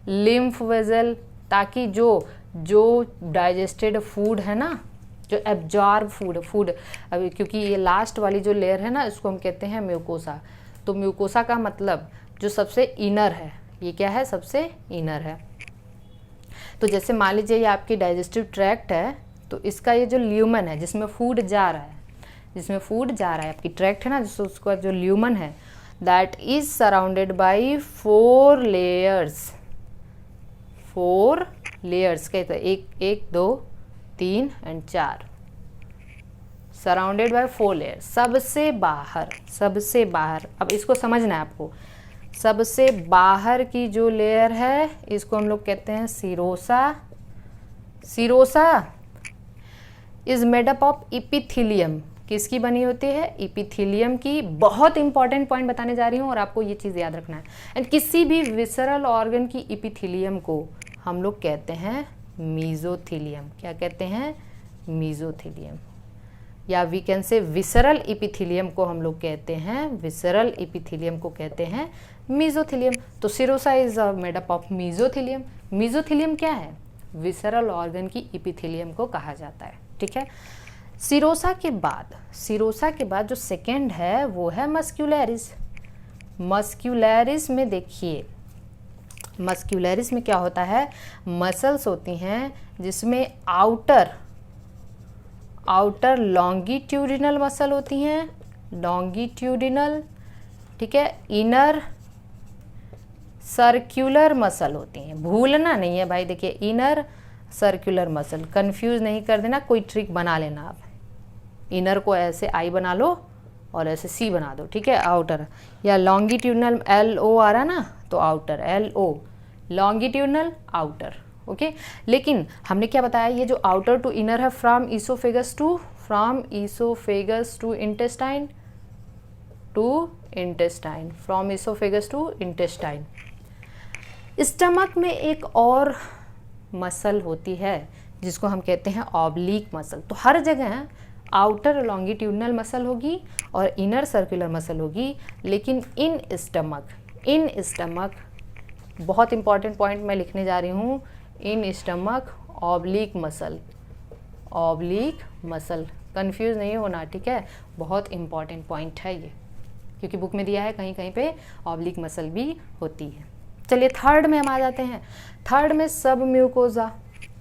लिम्फ वेजल, ताकि जो डाइजेस्टेड फूड है ना, जो एब्जॉर्ब फूड अभी, क्योंकि ये लास्ट वाली जो लेयर है ना, इसको हम कहते हैं म्यूकोसा। तो म्यूकोसा का मतलब जो सबसे इनर है, ये क्या है? सबसे इनर है। तो जैसे मान लीजिए ये आपकी डाइजेस्टिव ट्रैक्ट है, तो इसका ये जो ल्यूमन है जिसमें फूड जा रहा है, आपकी ट्रैक्ट है ना, जिसको उसका जो ल्यूमन है, that is surrounded by 4 layers. 4 layers कहते हैं, 1 2 3 एंड 4, सराउंडेड बाय 4 लेयर्स। सबसे बाहर, अब इसको समझना है आपको, सबसे बाहर की जो लेयर है इसको हम लोग कहते हैं serosa. Is made up of epithelium. किसकी बनी होती है? इपिथीलियम की। बहुत इंपॉर्टेंट पॉइंट बताने जा रही हूँ और आपको ये चीज़ याद रखना है। एंड किसी भी विसरल ऑर्गन की इपिथीलियम को हम लोग कहते हैं मीजोथीलियम। क्या कहते हैं? मीजोथीलियम, या we can say visceral epithelium को हम लोग कहते हैं, मीजोथीलियम। तो serosa is made up of mesothelium. Mesothelium क्या है? विसरल ऑर्गन की इपिथीलियम को कहा जाता है। ठीक है। सिरोसा के बाद जो सेकेंड है वो है मस्क्यूलैरिस। मस्क्यूलैरिस में देखिए मस्क्यूलरिस में क्या होता है, मसल्स होती हैं जिसमें आउटर लॉन्गिट्यूडिनल मसल होती हैं, लॉन्गिट्यूडिनल, ठीक है, इनर सर्कुलर मसल होती हैं, भूलना नहीं है भाई, देखिए इनर सर्कुलर मसल, कंफ्यूज नहीं कर देना, कोई ट्रिक बना लेना आप, इनर को ऐसे आई बना लो और ऐसे सी बना दो, ठीक है, आउटर, या लॉन्गिट्यूडनल LO आ रहा ना तो outer, LO longitudinal outer, okay. लेकिन हमने क्या बताया, ये जो आउटर टू इनर है from oesophagus to intestine, from oesophagus to intestine. Stomach में एक और मसल होती है जिसको हम कहते हैं ऑब्लिक मसल। तो हर जगह आउटर लॉन्गिट्यूडनल मसल होगी और इनर सर्कुलर मसल होगी, लेकिन इन स्टमक बहुत इंपॉर्टेंट पॉइंट मैं लिखने जा रही हूँ, in stomach oblique muscle, confuse नहीं होना, ठीक है, बहुत इंपॉर्टेंट पॉइंट है ये, क्योंकि बुक में दिया है कहीं कहीं पे ऑब्लिक मसल भी होती है। चलिए थर्ड में हम आ जाते हैं। थर्ड में सब म्यूकोजा,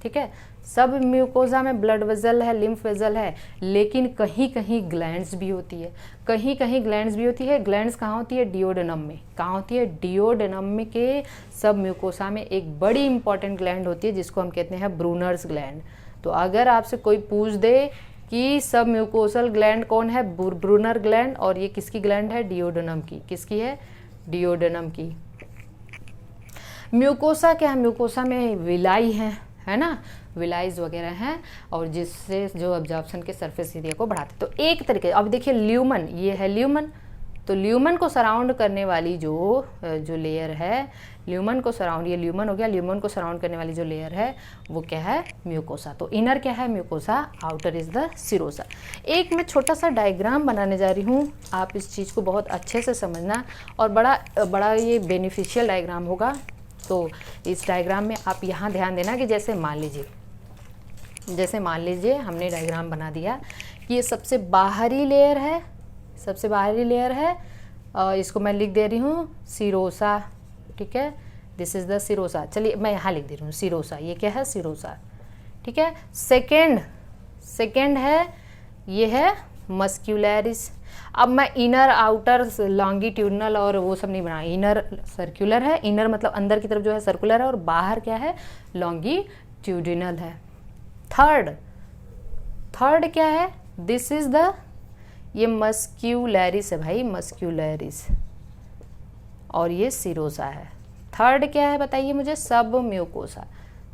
ठीक है, सब म्यूकोजा में ब्लड वेजल है, लिम्फ वेजल है, लेकिन कहीं कहीं ग्लैंड्स भी होती है, ग्लैंड्स कहाँ होती है, डिओडेनम में। कहाँ होती है, डिओडेनम में के सब म्यूकोसा में एक बड़ी इंपॉर्टेंट ग्लैंड होती है जिसको हम कहते हैं ब्रूनर्स ग्लैंड। तो अगर आपसे कोई पूछ दे कि सब म्यूकोसल ग्लैंड कौन है, ब्रूनर ग्लैंड, और ये किसकी ग्लैंड है, डिओडेनम की। किसकी है, डिओडेनम की। म्यूकोसा क्या है, म्यूकोसा में विलाई है ना, विलाइज वगैरह हैं, और जिससे जो एब्जॉर्प्शन के सरफेस एरिया को बढ़ाते। तो एक तरीके, अब देखिए ल्यूमन, ये है ल्यूमन, तो ल्यूमन को सराउंड करने वाली जो लेयर है, ल्यूमन को सराउंड, ये ल्यूमन हो गया, ल्यूमन को सराउंड करने वाली जो लेयर है वो क्या है, म्यूकोसा। तो इनर क्या है, mucosa, outer is the serosa. एक मैं छोटा सा डायग्राम बनाने जा रही हूँ, आप इस चीज़ को बहुत अच्छे से समझना, और बड़ा ये बेनिफिशियल डायग्राम होगा। तो इस डायग्राम में आप यहाँ ध्यान देना कि जैसे मान लीजिए हमने डायग्राम बना दिया कि ये सबसे बाहरी लेयर है, इसको मैं लिख दे रही हूँ सिरोसा, ठीक है, दिस इज द सिरोसा। चलिए मैं यहाँ लिख दे रही हूँ सिरोसा, ये क्या है, सिरोसा, ठीक है। सेकेंड है, ये है मस्क्यूलरिस। अब मैं इनर आउटर लॉन्गिट्यूडनल और वो सब नहीं बना, इनर सर्कुलर है, इनर मतलब अंदर की तरफ जो है सर्कुलर है, और बाहर क्या है, लॉन्गिट्यूडिनल है। थर्ड क्या है, दिस इज द, ये मस्क्यूलरिस है भाई, मस्क्यूलरिस, और ये सिरोसा है। थर्ड क्या है बताइए मुझे, सब म्यूकोसा।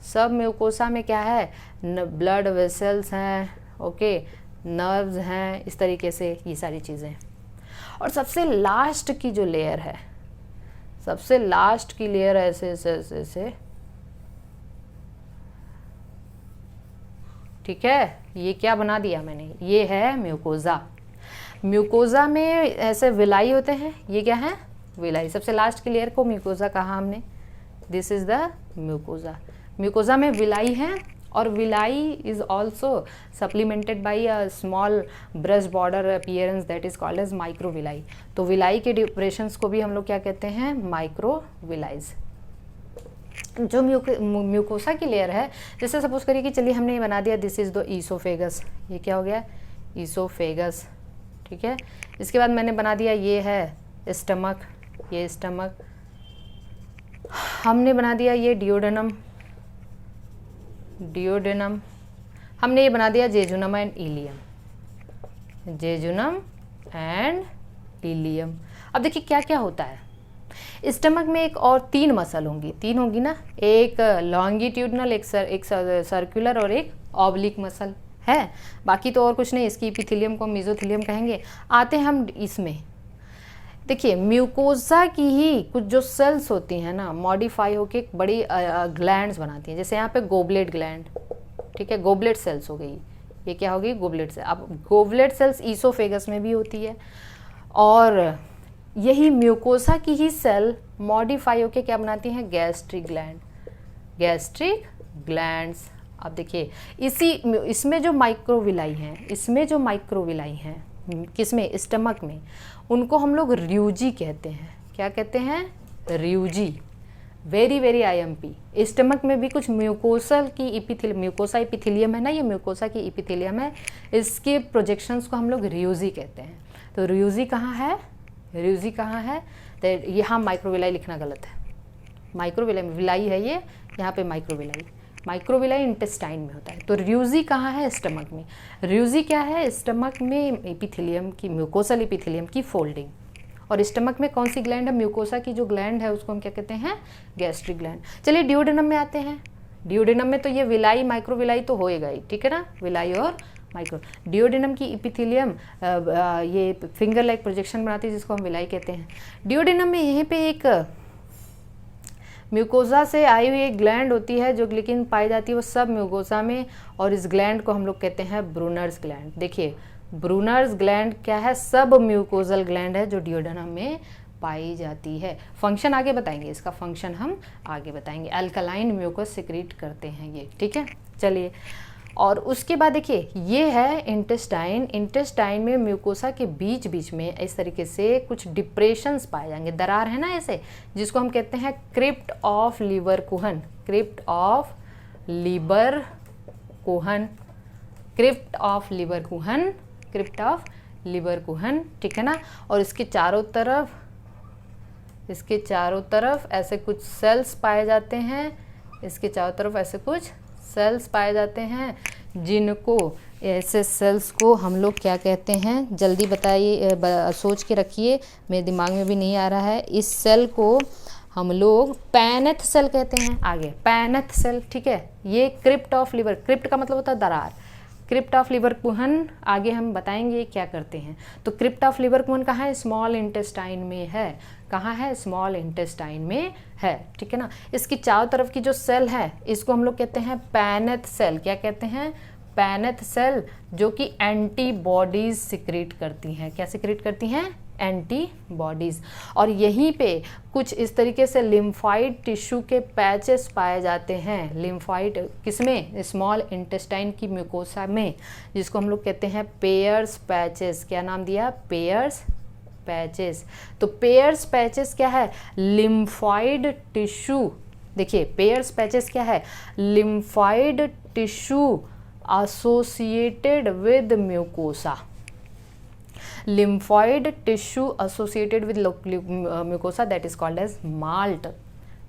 सब म्यूकोसा में क्या है, ब्लड वेसल्स हैं, ओके, नर्व्स हैं, इस तरीके से ये सारी चीज़ें। और सबसे लास्ट की जो लेयर है, सबसे लास्ट की लेयर ऐसे, ठीक है, ये क्या बना दिया मैंने, ये है म्यूकोजा। म्यूकोजा में ऐसे विलाई होते हैं, ये क्या है, विलाई। सबसे लास्ट की लेयर को म्यूकोजा कहा हमने, this is the mucosa. Mucosa में विलाई है, और villi is also supplemented by a small brush border appearance that is called as microvilli. तो विलाई के डिप्रेशंस को भी हम लोग क्या कहते हैं, माइक्रोविलाइज। जो म्यूकोसा की लेयर है, जैसे सपोज करिए कि चलिए हमने ये बना दिया, दिस इज द ईसोफेगस, ये क्या हो गया, ईसोफेगस, ठीक है। इसके बाद मैंने बना दिया, ये है स्टमक, ये स्टमक। हमने बना दिया ये डिओडेनम, हमने ये बना दिया जेजुनम एंड इलियम, अब देखिए क्या क्या होता है। स्टमक में एक और तीन मसल होंगी ना, एक लॉन्गिट्यूडनल, एक सर्कुलर और एक ऑब्लिक मसल है। बाकी तो और कुछ नहीं, इसकी एपिथेलियम को मेसोथेलियम कहेंगे। आते हैं हम इसमें, देखिए म्यूकोसा की ही कुछ जो सेल्स होती हैं ना, मॉडिफाई होके एक बड़ी ग्लैंड्स बनाती हैं। जैसे यहाँ पे गोबलेट ग्लैंड, ठीक है, गोबलेट सेल्स हो गई, ये क्या होगी, गोबलेट सेल। अब गोबलेट सेल्स ईसोफेगस में भी होती है, और यही म्यूकोसा की ही सेल मॉडिफाई होके क्या बनाती हैं, गैस्ट्रिक ग्लैंड्स। अब देखिए इसमें जो माइक्रोविलाई हैं, किसमें, स्टमक में, उनको हम लोग र्यूजी कहते हैं। क्या कहते हैं, rugae. Very very IMP। Stomach में भी कुछ म्यूकोसल की इपिथेलियम, म्यूकोसा इपिथेलियम है ना, ये म्यूकोसा की इपिथेलियम है, इसके प्रोजेक्शंस को हम लोग रियूजी कहते हैं। तो रियूजी कहाँ है, रियूजी कहाँ है, तो यहाँ माइक्रोविलाई लिखना गलत है, माइक्रोविलाई विलाई है ये, यहाँ पे माइक्रोविलाई, माइक्रोविलाई इंटेस्टाइन में होता है। तो रियूजी कहाँ है, स्टमक में। रियूजी क्या है, स्टमक में इपिथेलियम की, म्यूकोसल इपिथेलियम की फोल्डिंग। और स्टमक में कौन सी ग्लैंड है, म्यूकोसा की जो ग्लैंड है उसको हम क्या कहते हैं, गैस्ट्रिक ग्लैंड। चलिए डिओडेनम में आते हैं। डिओडेनम में तो ये विलाई माइक्रोविलाई तो होएगा ही, ठीक है ना, विलाई और माइक्रो। डिओडेनम की इपिथेलियम ये फिंगर लाइक प्रोजेक्शन बनाती है जिसको हम विलाई कहते हैं। डिओडेनम में यहीं पे एक म्यूकोसा से आई हुई एक ग्लैंड होती है जो लेकिन पाई जाती है वो सब म्यूकोसा में, और इस ग्लैंड को हम लोग कहते हैं ब्रूनर्स ग्लैंड। देखिए ब्रूनर्स ग्लैंड क्या है, सब म्यूकोजल ग्लैंड है जो डिओडेनम में पाई जाती है। फंक्शन आगे बताएंगे, इसका फंक्शन हम आगे बताएंगे। अल्कलाइन म्यूकस सिक्रीट करते हैं ये, ठीक है। चलिए, और उसके बाद देखिए ये है इंटेस्टाइन। इंटेस्टाइन में म्यूकोसा के बीच बीच में इस तरीके से कुछ डिप्रेशंस पाए जाएंगे, दरार है ना ऐसे, जिसको हम कहते हैं crypt of Lieberkuhn, crypt of Lieberkuhn, crypt of Lieberkuhn, crypt of Lieberkuhn, ठीक है ना। और इसके चारों तरफ ऐसे कुछ सेल्स पाए जाते हैं, इसके चारों तरफ ऐसे कुछ सेल्स पाए जाते हैं, जिनको, ऐसे सेल्स को हम लोग क्या कहते हैं, जल्दी बताइए, सोच के रखिए, मेरे दिमाग में भी नहीं आ रहा है। इस सेल को हम लोग पैनेथ सेल कहते हैं। आगे पैनेथ सेल, ठीक है। ये क्रिप्ट ऑफ लीवर, क्रिप्ट का मतलब होता है दरार, क्रिप्ट ऑफ लीवरकुहन आगे हम बताएंगे क्या करते हैं। तो क्रिप्ट ऑफ लीवरकुहन कहाँ है, स्मॉल इंटेस्टाइन में है। कहाँ है, स्मॉल इंटेस्टाइन में है, ठीक है ना। इसकी चारों तरफ की जो सेल है इसको हम लोग कहते हैं पैनेथ सेल। क्या कहते हैं, पैनेथ सेल, जो कि एंटीबॉडीज सिक्रीट करती हैं। क्या सिक्रीट करती हैं, एंटीबॉडीज। और यहीं पे कुछ इस तरीके से लिम्फाइड टिश्यू के पैचेस पाए जाते हैं। लिम्फाइड किसमें, स्मॉल इंटेस्टाइन की म्यूकोसा में, जिसको हम लोग कहते हैं पेयर्स पैचेस। क्या नाम दिया, पेयर्स पैचेस। तो पेयर्स पैचेस क्या है, लिम्फाइड टिश्यू। देखिए पेयर्स पैचेस क्या है, lymphoid tissue associated with mucosa, lymphoid tissue associated with mucosa that is called as malt।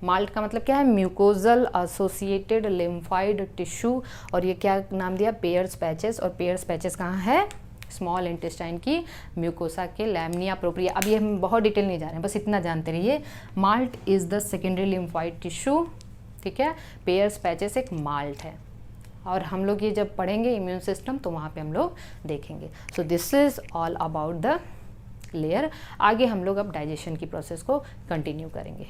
Malt का मतलब क्या है, म्यूकोजल एसोसिएटेड लिम्फाइड टिश्यू। और ये क्या नाम दिया, पेयर्स पैचेस। और पेयर्स पैचेस कहाँ है, स्मॉल इंटेस्टाइन की म्यूकोसा के लैमिनिया प्रोप्रिया। अब ये हम बहुत डिटेल नहीं जा रहे हैं, बस इतना जानते रहिए, malt is the secondary lymphoid tissue, ठीक है। पेयर्स पैचेस एक माल्ट है, और हम लोग ये जब पढ़ेंगे इम्यून सिस्टम तो वहाँ पे हम लोग देखेंगे। So this is all about the layer. आगे हम लोग अब डाइजेशन की प्रोसेस को कंटिन्यू करेंगे।